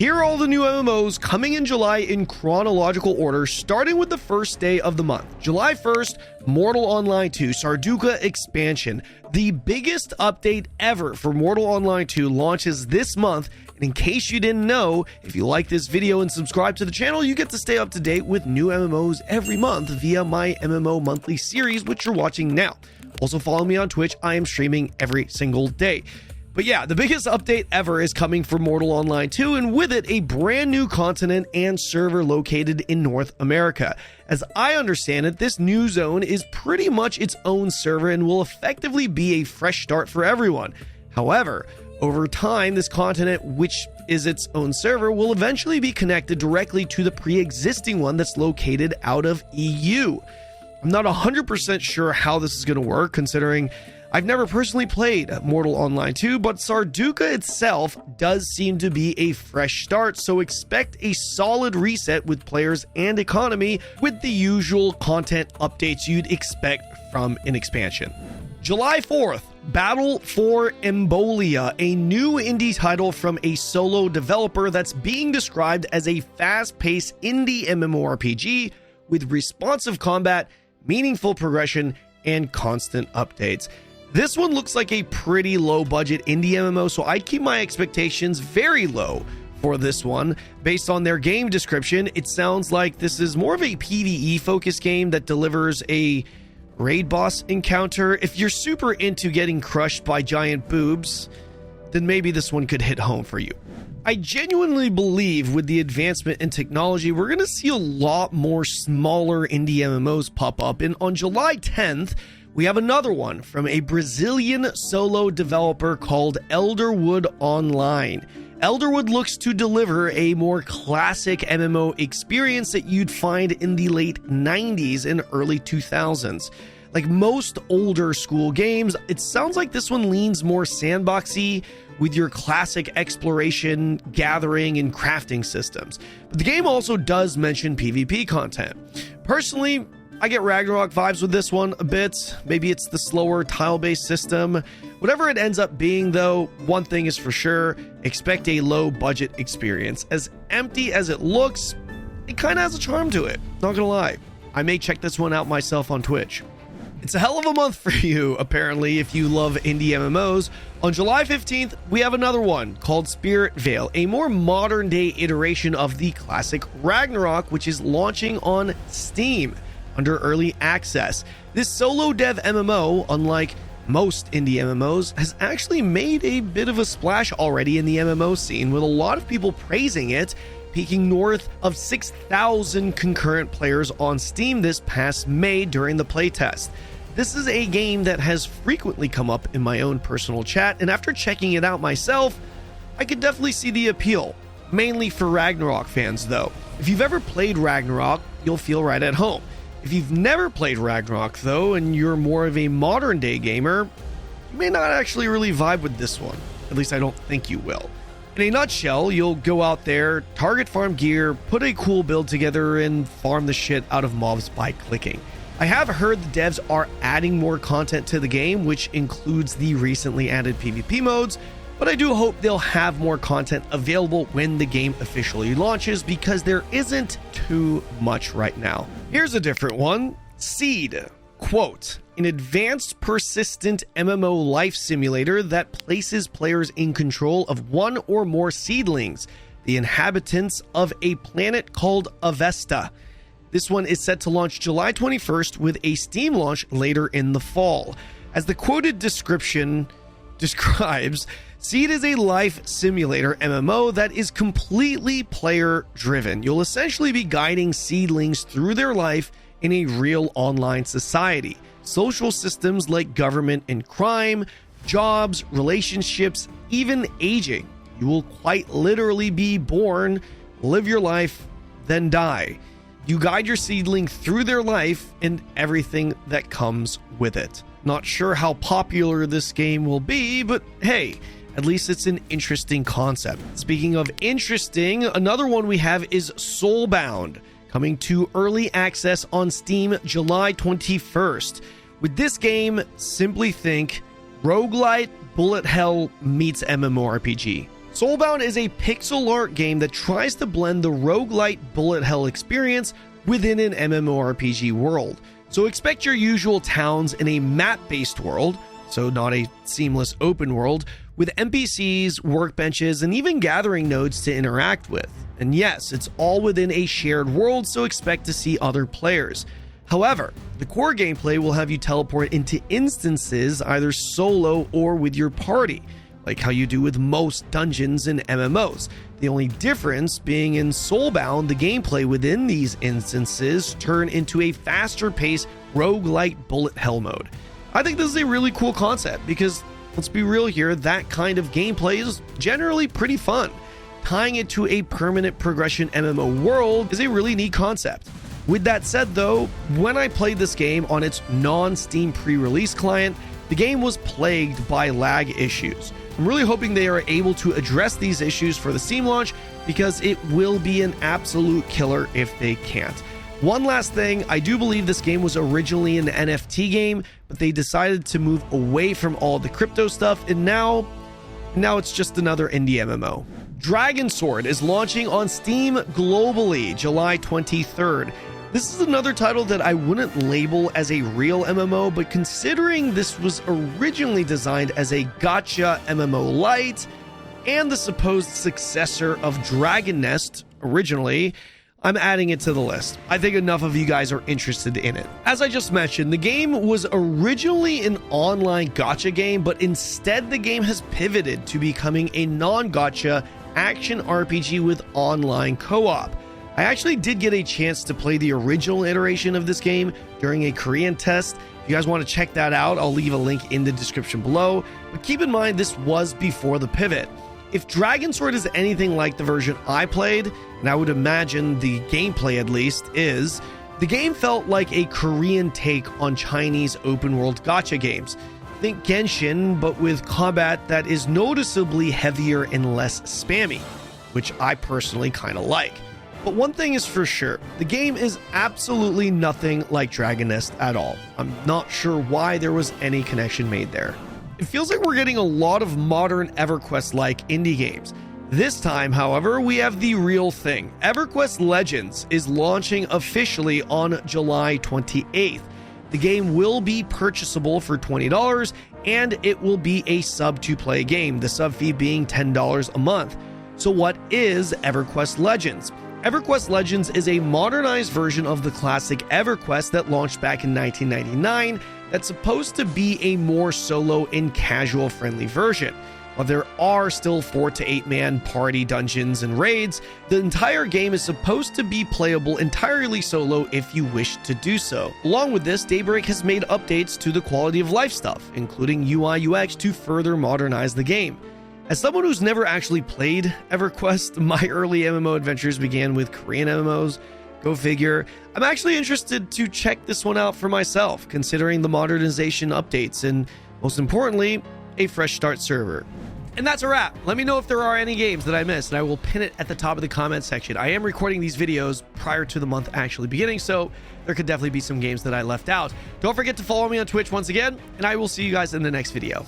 Here are all the new MMOs coming in July in chronological order, starting with the first day of the month. July 1st, Mortal Online 2 Sarduka Expansion. The biggest update ever for Mortal Online 2 launches this month. And in case you didn't know, if you like this video and subscribe to the channel, you get to stay up to date with new MMOs every month via my MMO monthly series, which you're watching now. Also follow me on Twitch. I am streaming every single day. But yeah, the biggest update ever is coming for Mortal Online 2, and with it, a brand new continent and server located in North America. As I understand it, this new zone is pretty much its own server and will effectively be a fresh start for everyone. However, over time, this continent, which is its own server, will eventually be connected directly to the pre-existing one that's located out of EU. I'm not 100% sure how this is going to work, considering I've never personally played Mortal Online 2, but Sarduka itself does seem to be a fresh start, so expect a solid reset with players and economy with the usual content updates you'd expect from an expansion. July 4th, Battle for Embolia, a new indie title from a solo developer that's being described as a fast-paced indie MMORPG with responsive combat, meaningful progression, and constant updates. This one looks like a pretty low budget indie MMO, so I'd keep my expectations very low for this one. Based on their game description, it sounds like this is more of a PvE focused game that delivers a raid boss encounter. If you're super into getting crushed by giant boobs, then maybe this one could hit home for you. I genuinely believe with the advancement in technology, we're going to see a lot more smaller indie MMOs pop up. And on July 10th, we have another one from a Brazilian solo developer called Elderwood Online. Elderwood looks to deliver a more classic MMO experience that you'd find in the late 90s and early 2000s. Like most older school games, it sounds like this one leans more sandboxy with your classic exploration, gathering, and crafting systems. But the game also does mention PvP content. Personally, I get Ragnarok vibes with this one a bit. Maybe it's the slower tile-based system. Whatever it ends up being, though, one thing is for sure, expect a low-budget experience. As empty as it looks, it kind of has a charm to it. Not gonna lie. I may check this one out myself on Twitch. It's a hell of a month for you, apparently, if you love indie MMOs. On July 15th, we have another one called Spirit Vale, a more modern-day iteration of the classic Ragnarok, which is launching on Steam under early access. This solo dev MMO, unlike most indie MMOs, has actually made a bit of a splash already in the MMO scene, with a lot of people praising it, peaking north of 6,000 concurrent players on Steam this past May during the playtest. This is a game that has frequently come up in my own personal chat, and after checking it out myself, I could definitely see the appeal, mainly for Ragnarok fans though. If you've ever played Ragnarok, you'll feel right at home. If you've never played Ragnarok though, and you're more of a modern day gamer, you may not actually really vibe with this one. At least I don't think you will. In a nutshell, you'll go out there, target farm gear, put a cool build together, and farm the shit out of mobs by clicking. I have heard the devs are adding more content to the game, which includes the recently added PvP modes, but I do hope they'll have more content available when the game officially launches, because there isn't too much right now. Here's a different one. Seed. Quote, an advanced persistent MMO life simulator that places players in control of one or more seedlings, the inhabitants of a planet called Avesta. This one is set to launch July 21st with a Steam launch later in the fall. As the quoted description describes, Seed is a life simulator MMO that is completely player driven. You'll essentially be guiding seedlings through their life in a real online society. Social systems like government and crime, jobs, relationships, even aging. You will quite literally be born, live your life, then die. You guide your seedling through their life and everything that comes with it. Not sure how popular this game will be, but hey, at least it's an interesting concept. Speaking of interesting, another one we have is Soulbound, coming to early access on Steam July 21st. With this game, simply think roguelite bullet hell meets MMORPG. Soulbound is a pixel art game that tries to blend the roguelite bullet hell experience within an MMORPG world. So expect your usual towns in a map-based world, so not a seamless open world, with NPCs, workbenches, and even gathering nodes to interact with. And yes, it's all within a shared world, so expect to see other players. However, the core gameplay will have you teleport into instances either solo or with your party, like how you do with most dungeons and MMOs. The only difference being in Soulbound, the gameplay within these instances turn into a faster-paced roguelite bullet hell mode. I think this is a really cool concept because, let's be real here, that kind of gameplay is generally pretty fun. Tying it to a permanent progression MMO world is a really neat concept. With that said though, when I played this game on its non-Steam pre-release client, the game was plagued by lag issues. I'm really hoping they are able to address these issues for the Steam launch because it will be an absolute killer if they can't. One last thing, I do believe this game was originally an NFT game, but they decided to move away from all the crypto stuff, and now it's just another indie MMO. Dragon Sword is launching on Steam globally July 23rd. This is another title that I wouldn't label as a real MMO, but considering this was originally designed as a gacha MMO light and the supposed successor of Dragon Nest originally, I'm adding it to the list. I think enough of you guys are interested in it. As I just mentioned, the game was originally an online gacha game, but instead the game has pivoted to becoming a non-gacha action RPG with online co-op. I actually did get a chance to play the original iteration of this game during a Korean test. If you guys want to check that out, I'll leave a link in the description below. But keep in mind, this was before the pivot. If Dragon Sword is anything like the version I played, and I would imagine the gameplay at least is, the game felt like a Korean take on Chinese open world gacha games. Think Genshin, but with combat that is noticeably heavier and less spammy, which I personally kind of like. But one thing is for sure, the game is absolutely nothing like Dragon Nest at all. I'm not sure why there was any connection made there. It feels like we're getting a lot of modern EverQuest-like indie games. This time, however, we have the real thing. EverQuest Legends is launching officially on July 28th. The game will be purchasable for $20, and it will be a sub-to-play game, the sub fee being $10 a month. So what is EverQuest Legends? EverQuest Legends is a modernized version of the classic EverQuest that launched back in 1999 that's supposed to be a more solo and casual friendly version. While there are still 4 to 8 man party dungeons and raids, the entire game is supposed to be playable entirely solo if you wish to do so. Along with this, Daybreak has made updates to the quality of life stuff, including UI UX to further modernize the game. As someone who's never actually played EverQuest, my early MMO adventures began with Korean MMOs. Go figure. I'm actually interested to check this one out for myself, considering the modernization updates and, most importantly, a fresh start server. And that's a wrap. Let me know if there are any games that I missed, and I will pin it at the top of the comment section. I am recording these videos prior to the month actually beginning, so there could definitely be some games that I left out. Don't forget to follow me on Twitch once again, and I will see you guys in the next video.